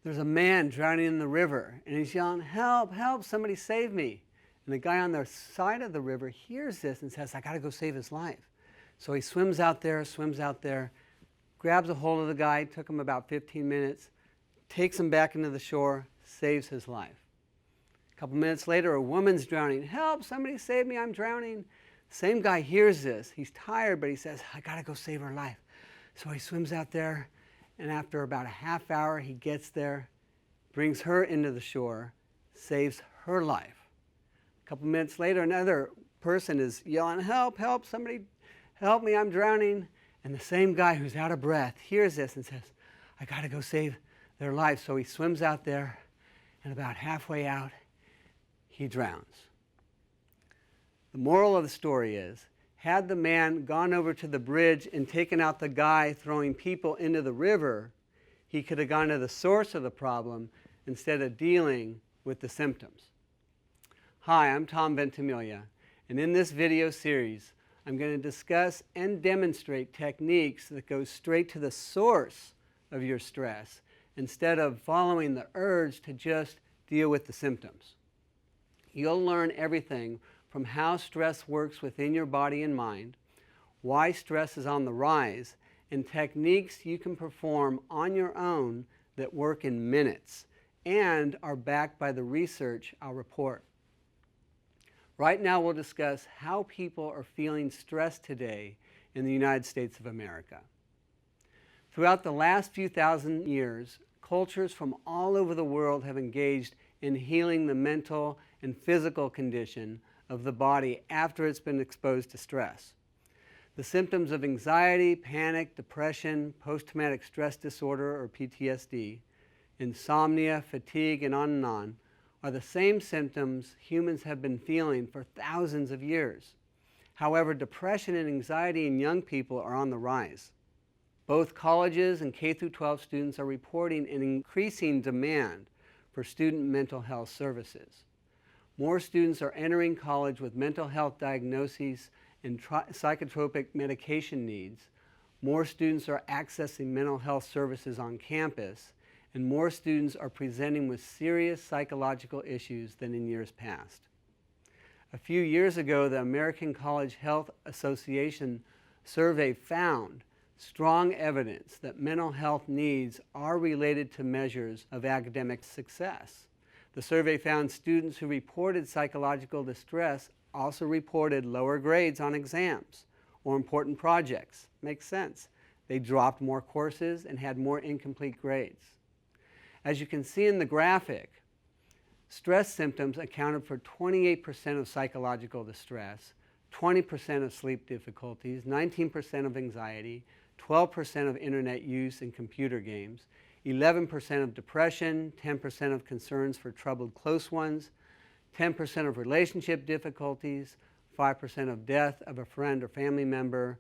there's a man drowning in the river, and he's yelling, "Help, help, somebody save me." And the guy on the side of the river hears this and says, "I got to go save his life." So he swims out there, grabs a hold of the guy, took him about 15 minutes, takes him back into the shore, saves his life. A couple minutes later, a woman's drowning. "Help, somebody save me, I'm drowning." Same guy hears this. He's tired, but he says, "I got to go save her life." So he swims out there, and after about a half hour, he gets there, brings her into the shore, saves her life. A couple minutes later, another person is yelling, "Help, help, somebody help me, I'm drowning." And the same guy who's out of breath hears this and says, "I got to go save their life." So he swims out there, and about halfway out, he drowns. The moral of the story is, had the man gone over to the bridge and taken out the guy throwing people into the river, he could have gone to the source of the problem instead of dealing with the symptoms. Hi, I'm Tom Ventimiglia, and in this video series, I'm going to discuss and demonstrate techniques that go straight to the source of your stress instead of following the urge to just deal with the symptoms. You'll learn everything from how stress works within your body and mind, why stress is on the rise, and techniques you can perform on your own that work in minutes and are backed by the research I'll report. Right now we'll discuss how people are feeling stressed today in the United States of America. Throughout the last few thousand years, cultures from all over the world have engaged in healing the mental and physical condition of the body after it's been exposed to stress. The symptoms of anxiety, panic, depression, post-traumatic stress disorder or PTSD, insomnia, fatigue, and on, are the same symptoms humans have been feeling for thousands of years. However, depression and anxiety in young people are on the rise. Both colleges and K-12 students are reporting an increasing demand for student mental health services. More students are entering college with mental health diagnoses and psychotropic medication needs. More students are accessing mental health services on campus, and more students are presenting with serious psychological issues than in years past. A few years ago, the American College Health Association survey found strong evidence that mental health needs are related to measures of academic success. The survey found students who reported psychological distress also reported lower grades on exams or important projects. Makes sense. They dropped more courses and had more incomplete grades. As you can see in the graphic, stress symptoms accounted for 28% of psychological distress, 20% of sleep difficulties, 19% of anxiety, 12% of internet use and computer games, 11% of depression, 10% of concerns for troubled close ones, 10% of relationship difficulties, 5% of death of a friend or family member,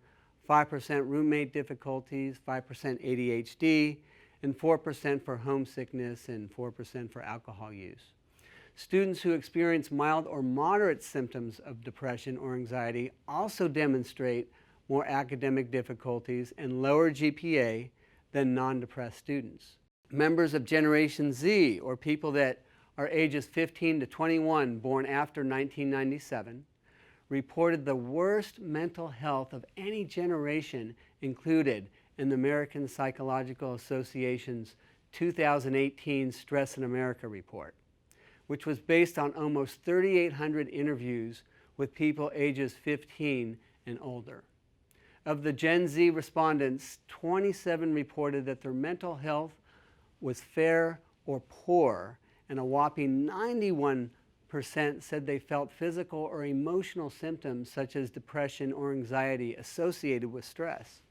5% roommate difficulties, 5% ADHD, and 4% for homesickness and 4% for alcohol use. Students who experience mild or moderate symptoms of depression or anxiety also demonstrate more academic difficulties and lower GPA than non-depressed students. Members of Generation Z, or people that are ages 15 to 21 born after 1997, reported the worst mental health of any generation included in the American Psychological Association's 2018 Stress in America report, which was based on almost 3,800 interviews with people ages 15 and older. Of the Gen Z respondents, 27 reported that their mental health was fair or poor, and a whopping 91% said they felt physical or emotional symptoms such as depression or anxiety associated with stress.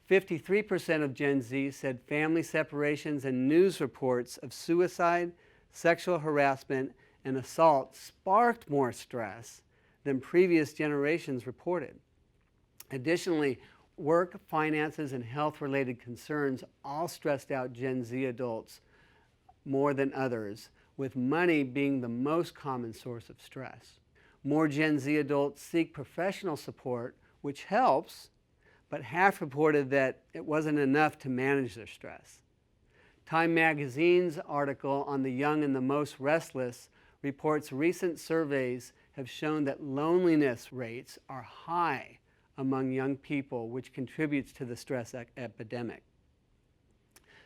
53% of Gen Z said family separations and news reports of suicide, sexual harassment, and assault sparked more stress than previous generations reported. Additionally, work, finances, and health-related concerns all stressed out Gen Z adults more than others, with money being the most common source of stress. More Gen Z adults seek professional support, which helps, but half reported that it wasn't enough to manage their stress. Time Magazine's article on the young and the most restless reports recent surveys have shown that loneliness rates are high among young people, which contributes to the stress epidemic.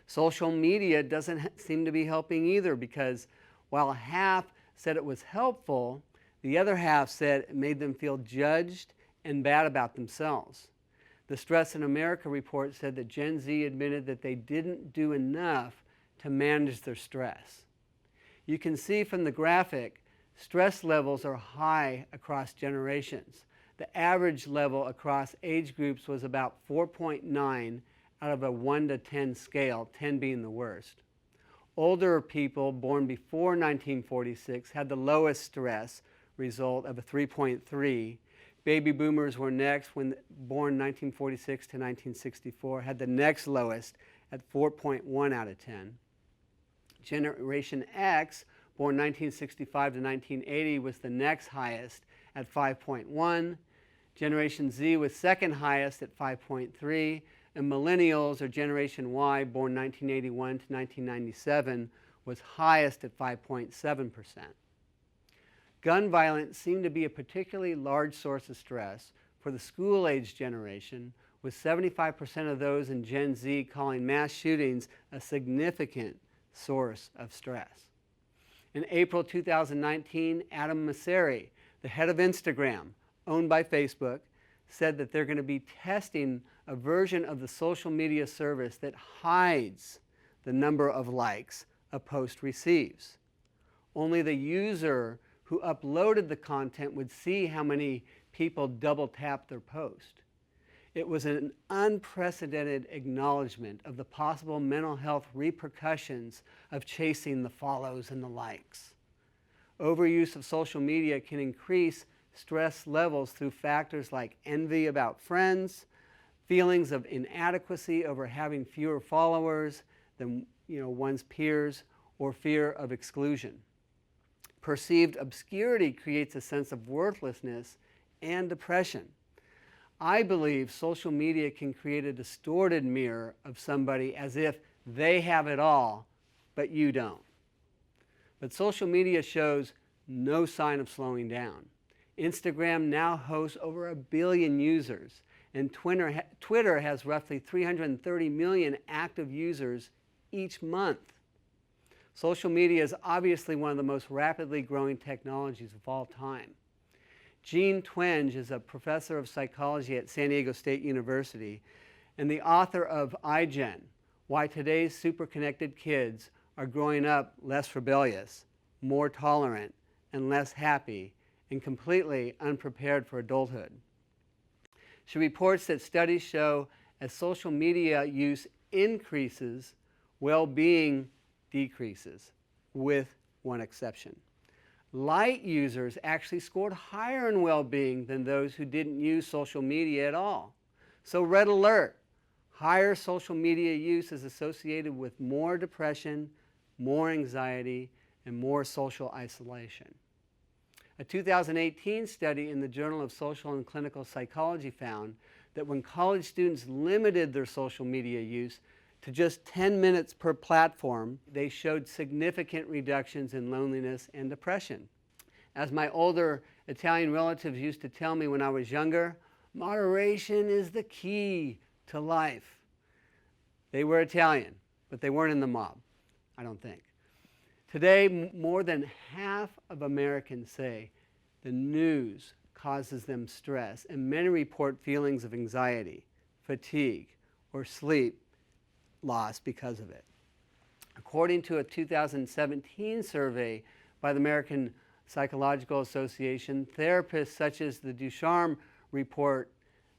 Social media doesn't seem to be helping either, because while half said it was helpful, the other half said it made them feel judged and bad about themselves. The Stress in America report said that Gen Z admitted that they didn't do enough to manage their stress. You can see from the graphic, stress levels are high across generations. The average level across age groups was about 4.9 out of a 1 to 10 scale, 10 being the worst. Older people born before 1946 had the lowest stress result of a 3.3. Baby boomers were next, when born 1946 to 1964, had the next lowest at 4.1 out of 10. Generation X, born 1965 to 1980, was the next highest at 5.1. Generation Z was second highest at 5.3. And millennials, or Generation Y, born 1981 to 1997, was highest at 5.7%. Gun violence seemed to be a particularly large source of stress for the school-age generation, with 75% of those in Gen Z calling mass shootings a significant source of stress. In April 2019, Adam Mosseri, the head of Instagram, owned by Facebook, said that they're going to be testing a version of the social media service that hides the number of likes a post receives. Only the user who uploaded the content would see how many people double tapped their post. It was an unprecedented acknowledgement of the possible mental health repercussions of chasing the follows and the likes. Overuse of social media can increase stress levels through factors like envy about friends, feelings of inadequacy over having fewer followers than one's peers, or fear of exclusion. Perceived obscurity creates a sense of worthlessness and depression. I believe social media can create a distorted mirror of somebody, as if they have it all, but you don't. But social media shows no sign of slowing down. Instagram now hosts over 1 billion users, and Twitter has roughly 330 million active users each month. Social media is obviously one of the most rapidly growing technologies of all time. Jean Twenge is a professor of psychology at San Diego State University and the author of iGen, Why Today's Superconnected Kids Are Growing Up Less Rebellious, More Tolerant, and Less Happy, and completely unprepared for adulthood. She reports that studies show as social media use increases, well-being decreases, with one exception. Light users actually scored higher in well-being than those who didn't use social media at all. So red alert, higher social media use is associated with more depression, more anxiety, and more social isolation. A 2018 study in the Journal of Social and Clinical Psychology found that when college students limited their social media use to just 10 minutes per platform, they showed significant reductions in loneliness and depression. As my older Italian relatives used to tell me when I was younger, moderation is the key to life. They were Italian, but they weren't in the mob, I don't think. Today, more than half of Americans say the news causes them stress, and many report feelings of anxiety, fatigue, or sleep loss because of it. According to a 2017 survey by the American Psychological Association, therapists such as the Ducharme report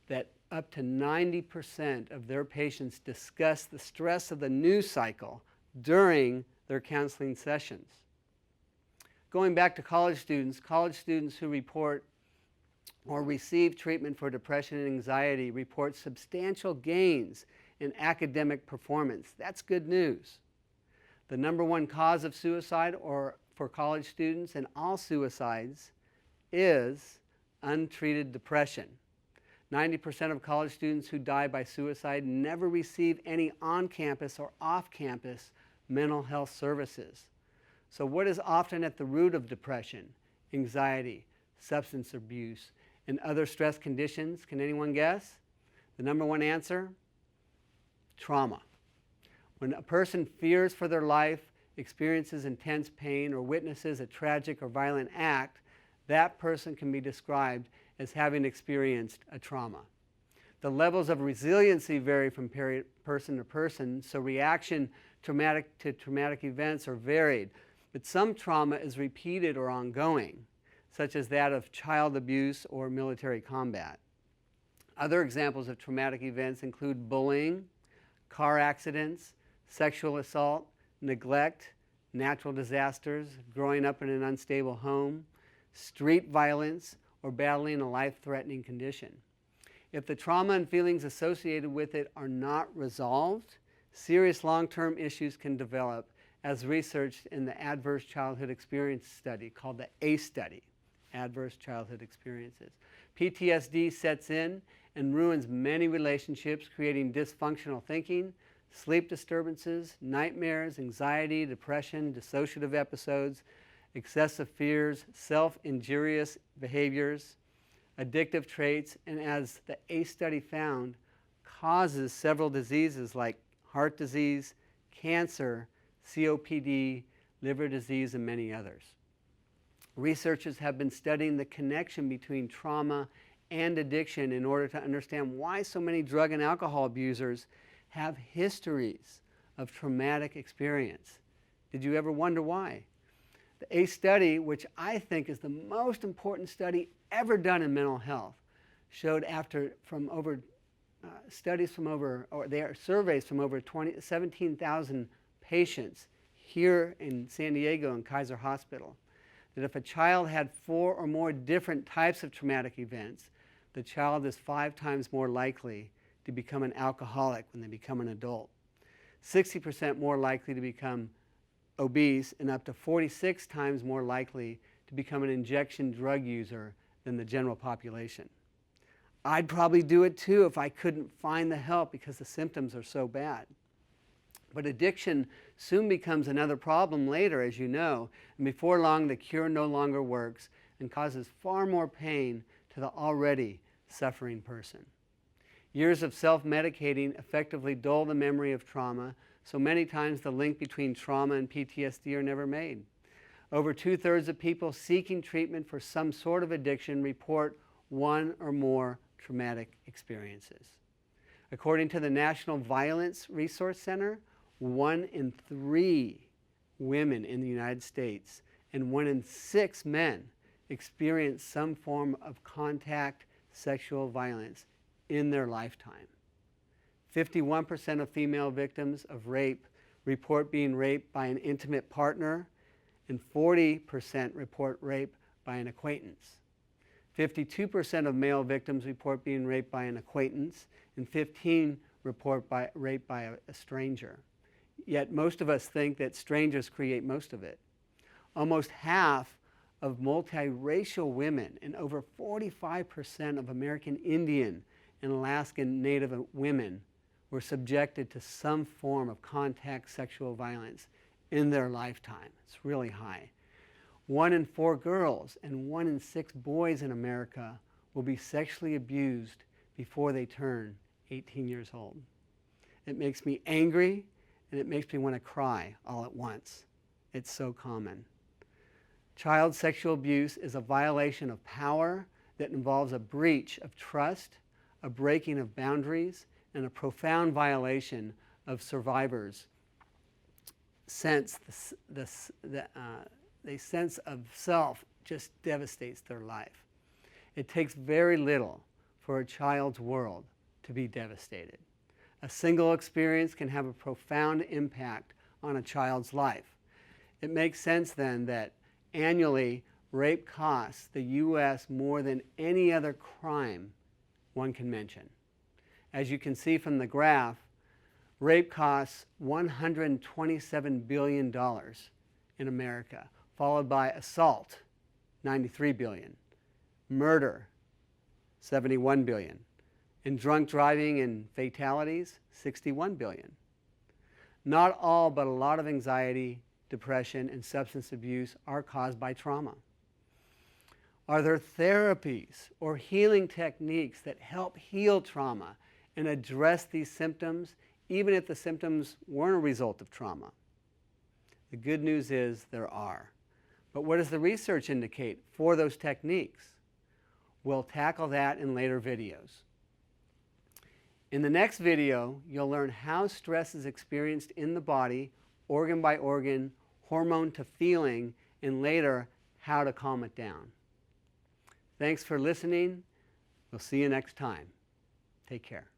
that up to 90% of their patients discuss the stress of the news cycle during their counseling sessions. Going back to college students who report or receive treatment for depression and anxiety report substantial gains in academic performance. That's good news. The number one cause of suicide for college students and all suicides is untreated depression. 90% of college students who die by suicide never receive any on-campus or off-campus mental health services. So what is often at the root of depression, anxiety, substance abuse, and other stress conditions? Can anyone guess? The number one answer? Trauma. When a person fears for their life, experiences intense pain, or witnesses a tragic or violent act, that person can be described as having experienced a trauma. The levels of resiliency vary from person to person, so reaction to traumatic events are varied, but some trauma is repeated or ongoing, such as that of child abuse or military combat. Other examples of traumatic events include bullying, car accidents, sexual assault, neglect, natural disasters, growing up in an unstable home, street violence, or battling a life-threatening condition. If the trauma and feelings associated with it are not resolved, serious long-term issues can develop, as researched in the Adverse Childhood Experience Study called the ACE study, Adverse Childhood Experiences. PTSD sets in and ruins many relationships, creating dysfunctional thinking, sleep disturbances, nightmares, anxiety, depression, dissociative episodes, excessive fears, self-injurious behaviors, addictive traits, and as the ACE study found, causes several diseases like heart disease, cancer, COPD, liver disease, and many others. Researchers have been studying the connection between trauma and addiction in order to understand why so many drug and alcohol abusers have histories of traumatic experience. Did you ever wonder why? The ACE study, which I think is the most important study ever done in mental health, showed surveys from over 17,000 patients here in San Diego and Kaiser Hospital, that if a child had 4 or more different types of traumatic events, the child is 5 times more likely to become an alcoholic when they become an adult, 60% more likely to become obese, and up to 46 times more likely to become an injection drug user than the general population. I'd probably do it too if I couldn't find the help because the symptoms are so bad. But addiction soon becomes another problem later, as you know, and before long the cure no longer works and causes far more pain to the already suffering person. Years of self-medicating effectively dull the memory of trauma, so many times the link between trauma and PTSD are never made. Over 2/3 of people seeking treatment for some sort of addiction report 1 or more traumatic experiences. According to the National Violence Resource Center, 1 in 3 women in the United States and 1 in 6 men experience some form of contact sexual violence in their lifetime. 51% of female victims of rape report being raped by an intimate partner, and 40% report rape by an acquaintance. 52% of male victims report being raped by an acquaintance, and 15% report rape by a stranger. Yet most of us think that strangers create most of it. Almost half of multiracial women and over 45% of American Indian and Alaskan Native women were subjected to some form of contact sexual violence in their lifetime. It's really high. 1 in 4 girls and 1 in 6 boys in America will be sexually abused before they turn 18 years old. It makes me angry and it makes me want to cry all at once. It's so common. Child sexual abuse is a violation of power that involves a breach of trust, a breaking of boundaries, and a profound violation of survivors' sense. The sense of self just devastates their life. It takes very little for a child's world to be devastated. A single experience can have a profound impact on a child's life. It makes sense then that annually rape costs the U.S. more than any other crime one can mention. As you can see from the graph, rape costs $127 billion in America, followed by assault, $93 billion, murder, $71 billion, and drunk driving and fatalities, $61 billion. Not all, but a lot of anxiety, depression, and substance abuse are caused by trauma. Are there therapies or healing techniques that help heal trauma and address these symptoms, even if the symptoms weren't a result of trauma? The good news is there are. But what does the research indicate for those techniques? We'll tackle that in later videos. In the next video, you'll learn how stress is experienced in the body, organ by organ, hormone to feeling, and later, how to calm it down. Thanks for listening. We'll see you next time. Take care.